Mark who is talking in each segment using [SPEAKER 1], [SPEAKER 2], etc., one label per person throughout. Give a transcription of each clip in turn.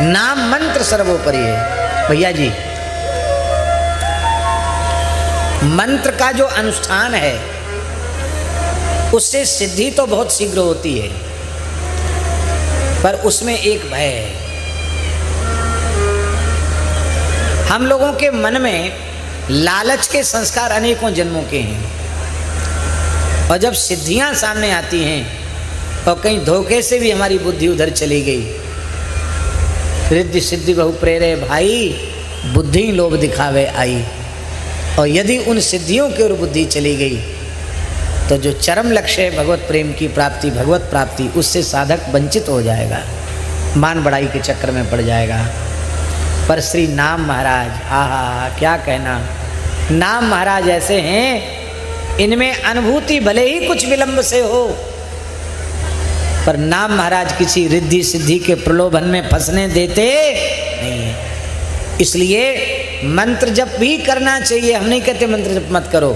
[SPEAKER 1] नाम मंत्र सर्वोपरि है। भैया जी, मंत्र का जो अनुष्ठान है उससे सिद्धि तो बहुत शीघ्र होती है, पर उसमें एक भय है। हम लोगों के मन में लालच के संस्कार अनेकों जन्मों के हैं, और जब सिद्धियां सामने आती हैं और कहीं धोखे से भी हमारी बुद्धि उधर चली गई, रिद्धि सिद्धि बहु प्रेरे भाई, बुद्धि लोभ दिखावे आई। और यदि उन सिद्धियों की ओर बुद्धि चली गई तो जो चरम लक्ष्य है भगवत प्रेम की प्राप्ति, भगवत प्राप्ति, उससे साधक वंचित हो जाएगा, मान बढ़ाई के चक्कर में पड़ जाएगा। पर श्री नाम महाराज, आहा क्या कहना, नाम महाराज ऐसे हैं, इनमें अनुभूति भले ही कुछ विलंब से हो, पर नाम महाराज किसी रिद्धि सिद्धि के प्रलोभन में फंसने देते नहीं है। इसलिए मंत्र जप भी करना चाहिए, हम नहीं कहते मंत्र जप मत करो,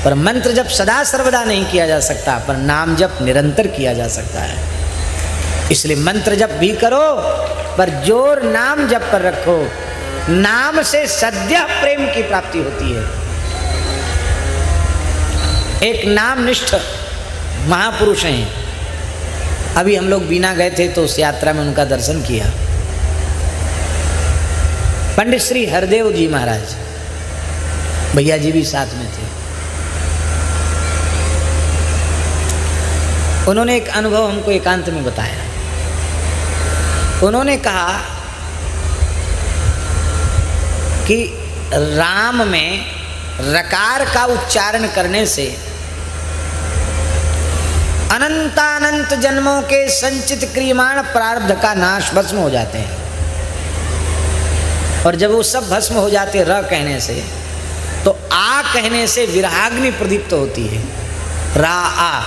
[SPEAKER 1] पर मंत्र जप सदा सर्वदा नहीं किया जा सकता, पर नाम जप निरंतर किया जा सकता है। इसलिए मंत्र जप भी करो, पर जोर नाम जप पर रखो। नाम से सद्य प्रेम की प्राप्ति होती है। एक नामनिष्ठ महापुरुष हैं, अभी हम लोग बीना गए थे तो उस यात्रा में उनका दर्शन किया। पंडित श्री हरदेव जी महाराज, भैया जी भी साथ में थे। उन्होंने एक अनुभव हमको एकांत में बताया। उन्होंने कहा कि राम में रकार का उच्चारण करने से अनंतानंत जन्मों के संचित क्रियमाण प्रारब्ध का नाश, भस्म हो जाते हैं। और जब वो सब भस्म हो जाते र कहने से, तो आ कहने से विरहाग्नि प्रदीप्त होती है। रा आ,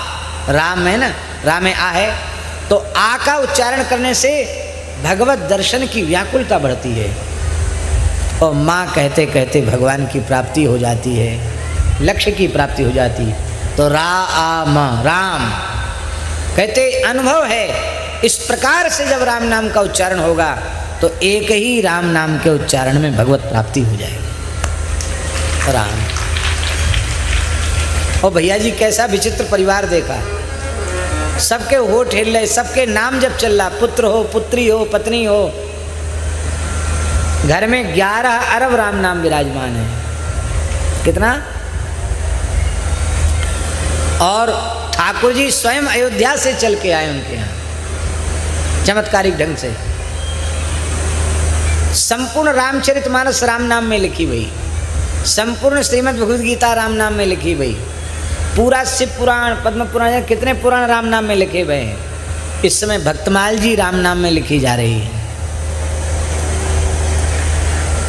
[SPEAKER 1] राम है ना, राम में आ है, तो आ का उच्चारण करने से भगवत दर्शन की व्याकुलता बढ़ती है, और माँ कहते कहते भगवान की प्राप्ति हो जाती है, लक्ष्य की प्राप्ति हो जाती है। तो रा आ म, राम कहते अनुभव है। इस प्रकार से जब राम नाम का उच्चारण होगा तो एक ही राम नाम के उच्चारण में भगवत प्राप्ति हो जाएगी। राम। और भैया जी कैसा विचित्र परिवार देखा, सबके होठ हिल रहे, सबके नाम जब चल रहा, पुत्र हो, पुत्री हो, पत्नी हो, घर में 11 अरब राम नाम विराजमान है। कितना? और ठाकुर जी स्वयं अयोध्या से चल के आए उनके यहाँ चमत्कारिक ढंग से। संपूर्ण रामचरितमानस राम नाम में लिखी हुई, संपूर्ण श्रीमद् भगवद गीता राम नाम में लिखी हुई, पूरा शिव पुराण, पद्म पुराण, कितने पुराण राम नाम में लिखे हुए हैं। इस समय भक्तमाल जी राम नाम में लिखी जा रही है।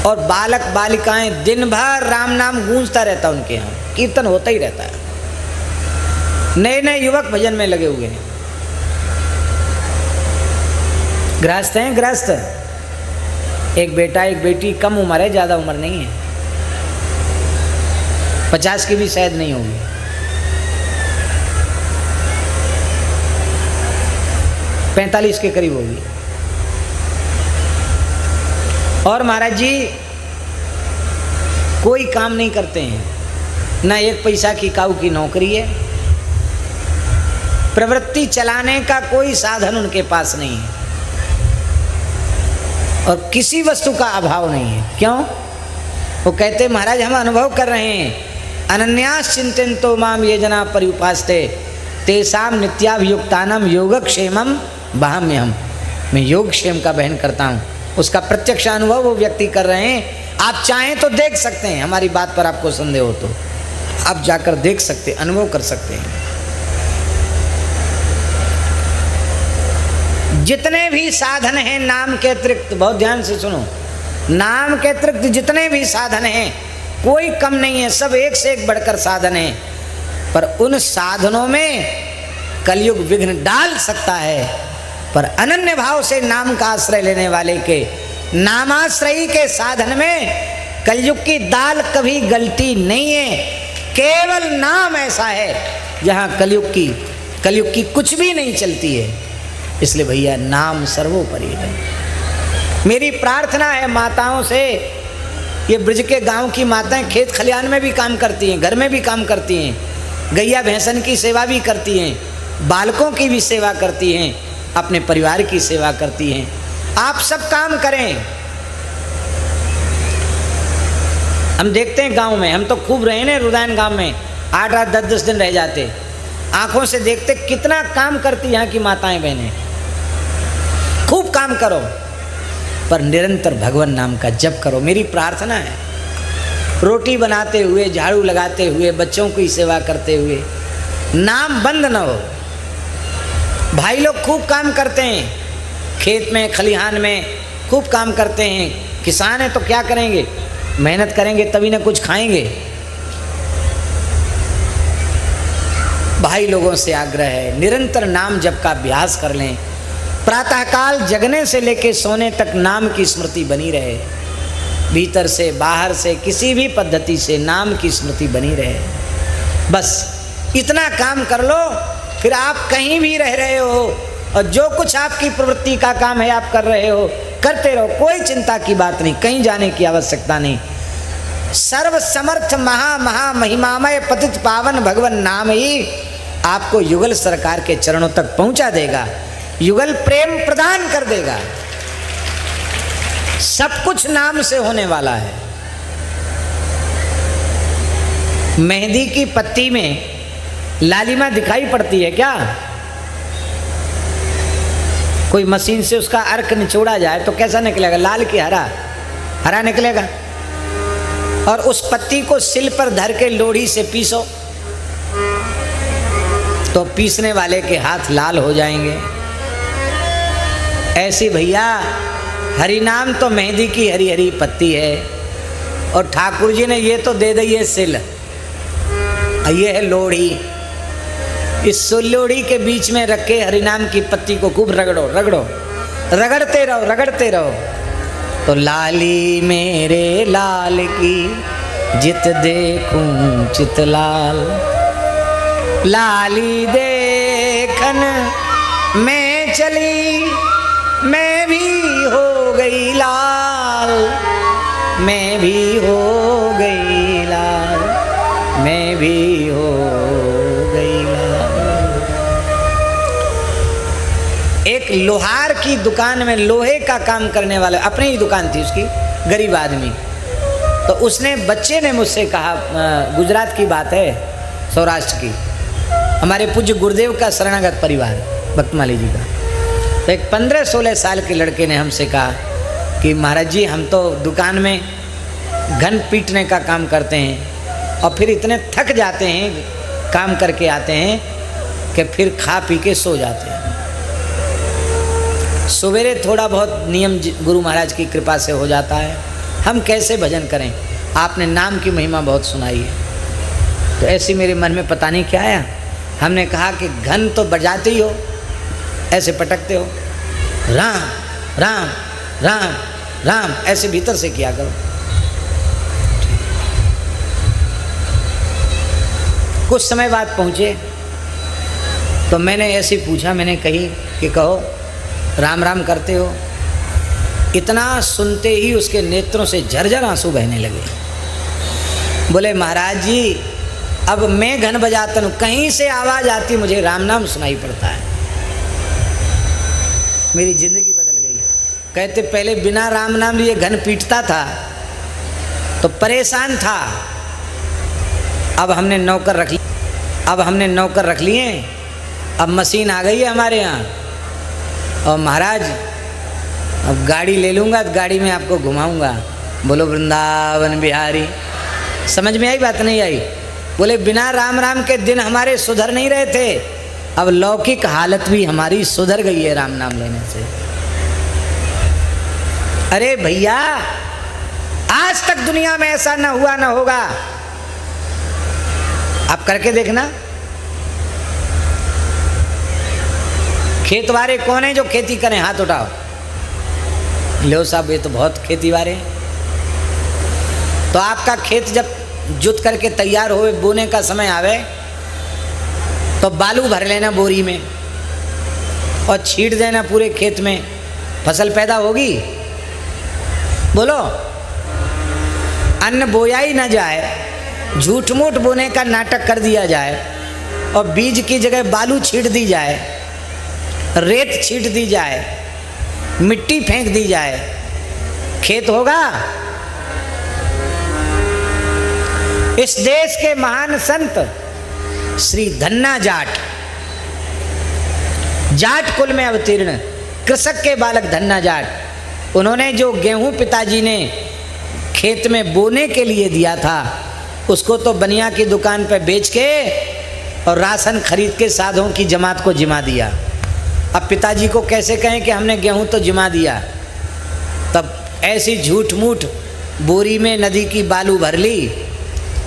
[SPEAKER 1] और बालक बालिकाएं दिन भर राम नाम गूंजता रहता उनके यहाँ, कीर्तन होता ही रहता है। नए नए युवक भजन में लगे हुए हैं। गृहस्थ हैं, गृहस्थ, एक बेटा एक बेटी, कम उम्र है, ज़्यादा उम्र नहीं है, 50 की भी शायद नहीं होगी। पैंतालीस के करीब होगी। और महाराज जी कोई काम नहीं करते हैं, ना एक पैसा की काऊ की नौकरी है, प्रवृत्ति चलाने का कोई साधन उनके पास नहीं है, और किसी वस्तु का अभाव नहीं है। क्यों? वो कहते महाराज हम अनुभव कर रहे हैं, अनन्यास चिंतन्तो माम ये जना पर्युपास्ते तेसाम नित्याभियुक्तानम योगक्षेमम बाहम्यहम। मैं योगक्षेम का बहन करता हूँ, उसका प्रत्यक्ष अनुभव वो व्यक्ति कर रहे हैं। आप चाहें तो देख सकते हैं, हमारी बात पर आपको संदेह हो तो आप जाकर देख सकते, अनुभव कर सकते हैं। जितने भी साधन हैं नाम के अतिरिक्त, बहुत ध्यान से सुनो, नाम के अतिरिक्त जितने भी साधन हैं कोई कम नहीं है, सब एक से एक बढ़कर साधन हैं। पर उन साधनों में कलयुग विघ्न डाल सकता है, पर अनन्य भाव से नाम का आश्रय लेने वाले के, नामाश्रयी के साधन में कलयुग की दाल कभी गलती नहीं है। केवल नाम ऐसा है जहाँ कलयुग की कुछ भी नहीं चलती है। इसलिए भैया नाम सर्वोपरि है। मेरी प्रार्थना है माताओं से, ये ब्रज के गांव की माताएं खेत खलियान में भी काम करती हैं, घर में भी काम करती हैं, गैया भैंसन की सेवा भी करती हैं, बालकों की भी सेवा करती हैं, अपने परिवार की सेवा करती हैं। आप सब काम करें। हम देखते हैं गांव में, हम तो खूब रहे ना रुदायन गांव में, 8-8 10-10 दिन रह जाते, आंखों से देखते कितना काम करती यहाँ की माताएं बहनें। खूब काम करो पर निरंतर भगवान नाम का जप करो, मेरी प्रार्थना है। रोटी बनाते हुए, झाड़ू लगाते हुए, बच्चों की सेवा करते हुए नाम बंद न हो। भाई लोग खूब काम करते हैं, खेत में खलिहान में खूब काम करते हैं। किसान हैं तो क्या करेंगे, मेहनत करेंगे तभी ना कुछ खाएंगे। भाई लोगों से आग्रह है, निरंतर नाम जप का अभ्यास कर लें। प्रातःकाल जगने से लेकर सोने तक नाम की स्मृति बनी रहे, भीतर से बाहर से किसी भी पद्धति से नाम की स्मृति बनी रहे। बस इतना काम कर लो, फिर आप कहीं भी रह रहे हो और जो कुछ आपकी प्रवृत्ति का काम है आप कर रहे हो, करते रहो, कोई चिंता की बात नहीं, कहीं जाने की आवश्यकता नहीं। सर्व समर्थ महा महिमामय पतित पावन भगवान नाम ही आपको युगल सरकार के चरणों तक पहुंचा देगा, युगल प्रेम प्रदान कर देगा। सब कुछ नाम से होने वाला है। मेहंदी की पत्ती में लालिमा दिखाई पड़ती है क्या? कोई मशीन से उसका अर्क निचोड़ा जाए तो कैसा निकलेगा? लाल की हरा, हरा निकलेगा। और उस पत्ती को सिल पर धर के लोढ़ी से पीसो तो पीसने वाले के हाथ लाल हो जाएंगे। ऐसी भैया हरि नाम तो मेहंदी की हरी हरी पत्ती है, और ठाकुर जी ने ये तो दे दी है सिल, ये है लोढ़ी। इस लोढ़ी के बीच में रख के हरि नाम की पत्ती को खूब रगड़ो रगड़ो, रगड़ते रहो रगड़ते रहो, तो लाली मेरे लाल की जित देखूं चित लाल, लाली देखन मैं चली मैं भी हो गई लाल, मैं भी हो गई लाल, मैं भी हो गई लाल। एक लोहार की दुकान में लोहे का काम करने वाला, अपनी ही दुकान थी उसकी, गरीब आदमी, तो उसने बच्चे ने मुझसे कहा, गुजरात की बात है, सौराष्ट्र की, हमारे पूज्य गुरुदेव का शरणागत परिवार भक्तमाली जी का, तो एक 15-16 साल के लड़के ने हमसे कहा कि महाराज जी हम तो दुकान में घन पीटने का काम करते हैं और फिर इतने थक जाते हैं काम करके आते हैं कि फिर खा पी के सो जाते हैं। सवेरे थोड़ा बहुत नियम गुरु महाराज की कृपा से हो जाता है, हम कैसे भजन करें? आपने नाम की महिमा बहुत सुनाई है। तो ऐसी मेरे मन में पता नहीं क्या आया, हमने कहा कि घन तो बजाते ही हो, ऐसे पटकते हो, राम राम राम राम, ऐसे भीतर से किया करो। कुछ समय बाद पहुँचे तो मैंने ऐसे पूछा, मैंने कही कि कहो राम राम करते हो? इतना सुनते ही उसके नेत्रों से झरझर आंसू बहने लगे। बोले महाराज जी अब मैं घन बजाता हूँ, कहीं से आवाज़ आती मुझे राम नाम सुनाई पड़ता है। मेरी जिंदगी बदल गई। कहते पहले बिना राम नाम लिए घन पीटता था तो परेशान था, अब हमने नौकर रख लिए, अब मशीन आ गई है हमारे यहाँ, और महाराज अब गाड़ी ले लूँगा तो गाड़ी में आपको घुमाऊँगा। बोलो वृंदावन बिहारी। समझ में आई बात नहीं आई? बोले बिना राम राम के दिन हमारे सुधर नहीं रहे थे, अब लौकिक हालत भी हमारी सुधर गई है राम नाम लेने से। अरे भैया आज तक दुनिया में ऐसा ना हुआ ना होगा, आप करके देखना। खेत वाले कौन है जो खेती करें? हाथ उठाओ। लो साहब ये तो बहुत खेती वाले हैं। तो आपका खेत जब जुत करके तैयार हो, बोने का समय आवे तो बालू भर लेना बोरी में और छीट देना पूरे खेत में, फसल पैदा होगी? बोलो, अन्न बोया ही ना जाए, झूठ मूठ बोने का नाटक कर दिया जाए और बीज की जगह बालू छीट दी जाए, रेत छीट दी जाए, मिट्टी फेंक दी जाए, खेत होगा? इस देश के महान संत श्री धन्ना जाट, जाट कुल में अवतीर्ण कृषक के बालक धन्ना जाट, उन्होंने जो गेहूं पिताजी ने खेत में बोने के लिए दिया था, उसको तो बनिया की दुकान पर बेच के और राशन खरीद के साधुओं की जमात को जिमा दिया। अब पिताजी को कैसे कहें कि हमने गेहूं तो जिमा दिया? तब ऐसी झूठ मूठ बोरी में नदी की बालू भर ली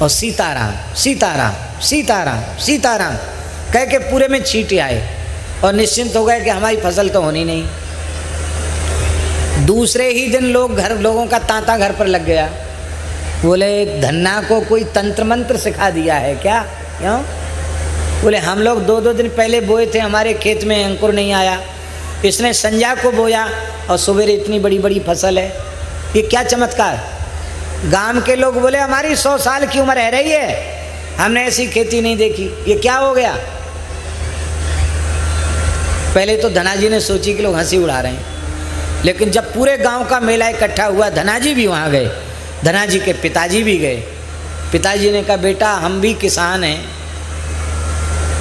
[SPEAKER 1] और सीताराम सीताराम सीताराम सीताराम कह के पूरे में छींटे आए और निश्चिंत हो गए कि हमारी फसल तो होनी नहीं। दूसरे ही दिन लोगों का तांता घर पर लग गया। बोले धन्ना को कोई तंत्र मंत्र सिखा दिया है क्या? क्यों? बोले हम लोग 2-2 दिन पहले बोए थे, हमारे खेत में अंकुर नहीं आया, इसने संजा को बोया और सवेरे इतनी बड़ी बड़ी फसल है। ये क्या चमत्कार! गांव के लोग बोले हमारी 100 साल की उम्र रह रही है, हमने ऐसी खेती नहीं देखी, ये क्या हो गया? पहले तो धनाजी ने सोची कि लोग हंसी उड़ा रहे हैं, लेकिन जब पूरे गांव का मेला इकट्ठा हुआ, धनाजी भी वहाँ गए, धनाजी के पिताजी भी गए। पिताजी ने कहा बेटा हम भी किसान हैं,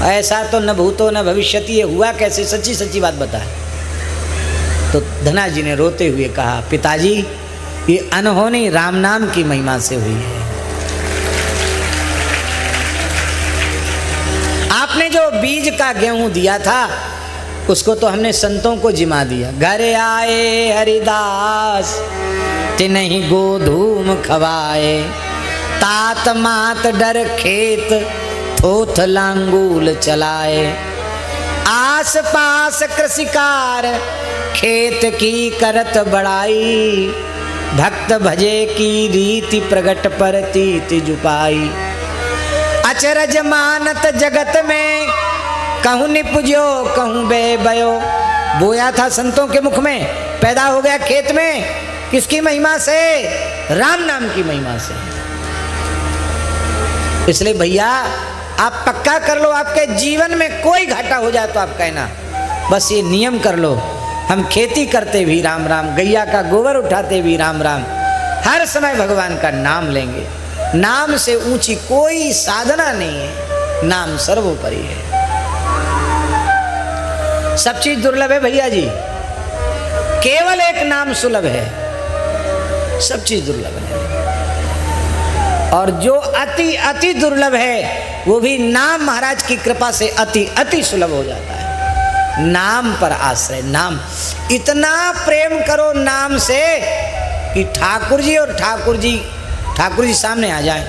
[SPEAKER 1] ऐसा तो न भूतो न भविष्यति, ये हुआ कैसे? सच्ची सच्ची बात बता। तो धनाजी ने रोते हुए कहा पिताजी ये अनहोनी राम नाम की महिमा से हुई है। आपने जो बीज का गेहूं दिया था उसको तो हमने संतों को जिमा दिया। घर आए हरिदास तिन्हीं गोधूम खवाए, तात मात डर खेत थोथ लांगूल चलाए। आस पास कृषिकार खेत की करत बड़ाई, भक्त भजे की रीति प्रगट पर तीति जुपाई। अचरज मानत जगत में कहूँ निपुजो कहूँ बे बयो। बोया था संतों के मुख में, पैदा हो गया खेत में, किसकी महिमा से? राम नाम की महिमा से। इसलिए भैया आप पक्का कर लो, आपके जीवन में कोई घाटा हो जाए तो आप कहना, बस ये नियम कर लो, हम खेती करते भी राम राम, गैया का गोबर उठाते भी राम राम, हर समय भगवान का नाम लेंगे। नाम से ऊंची कोई साधना नहीं है, नाम सर्वोपरि है। सब चीज दुर्लभ है भैया जी, केवल एक नाम सुलभ है, सब चीज दुर्लभ है। और जो अति अति दुर्लभ है वो भी नाम महाराज की कृपा से अति अति सुलभ हो जाता है। नाम पर आश्रय, नाम इतना प्रेम करो नाम से कि ठाकुर जी और ठाकुर जी सामने आ जाएं,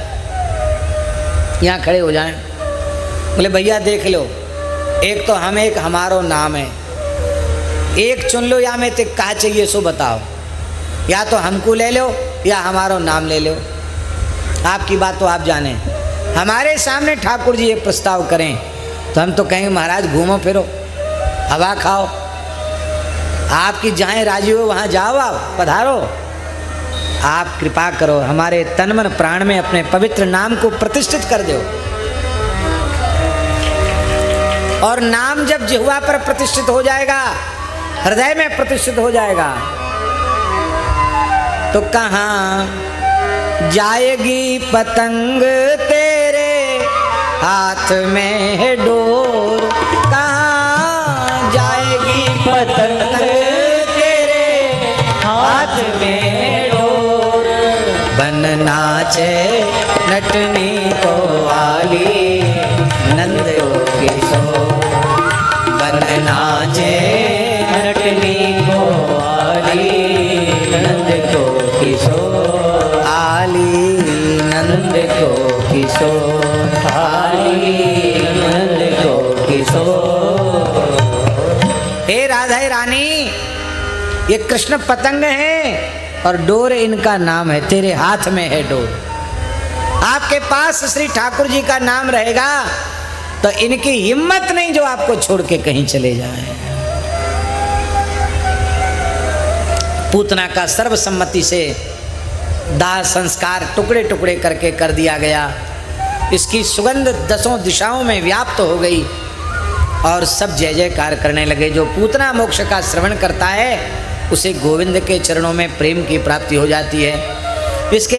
[SPEAKER 1] यहाँ खड़े हो जाएं, बोले भैया देख लो, एक तो हम एक हमारो नाम है, एक चुन लो, या में ते कहा चाहिए सो बताओ, या तो हमको ले लो या हमारो नाम ले लो, आपकी बात तो आप जाने। हमारे सामने ठाकुर जी एक प्रस्ताव करें तो हम तो कहेंगे महाराज घूमो फिरो, हवा खाओ, आपकी जहाँ राजी हो वहाँ जाओ, आप पधारो, आप कृपा करो, हमारे तन मन प्राण में अपने पवित्र नाम को प्रतिष्ठित कर दो। और नाम जब जिह्वा पर प्रतिष्ठित हो जाएगा, हृदय में प्रतिष्ठित हो जाएगा, तो कहाँ जाएगी पतंग तेरे हाथ में है डोर, कहाँ जाएगी पतंग तेरे हाथ में है डोर। बन नाचे नटनी को वाली नंद किशोर, बन नाचे नटनी को वाली नंद को किशोर, आली नंद को किशोर, आली नंद को किशोर। हे राधा रानी, ये कृष्ण पतंग है और डोर इनका नाम है, तेरे हाथ में है डोर। आपके पास श्री ठाकुर जी का नाम रहेगा तो इनकी हिम्मत नहीं जो आपको छोड़ के कहीं चले जाएं। पूतना का सर्वसम्मति से दाह संस्कार टुकड़े टुकड़े करके कर दिया गया। इसकी सुगंध 10 दिशाओं में व्याप्त हो गई और सब जय जयकार करने लगे। जो पूतना मोक्ष का श्रवण करता है उसे गोविंद के चरणों में प्रेम की प्राप्ति हो जाती है। इसके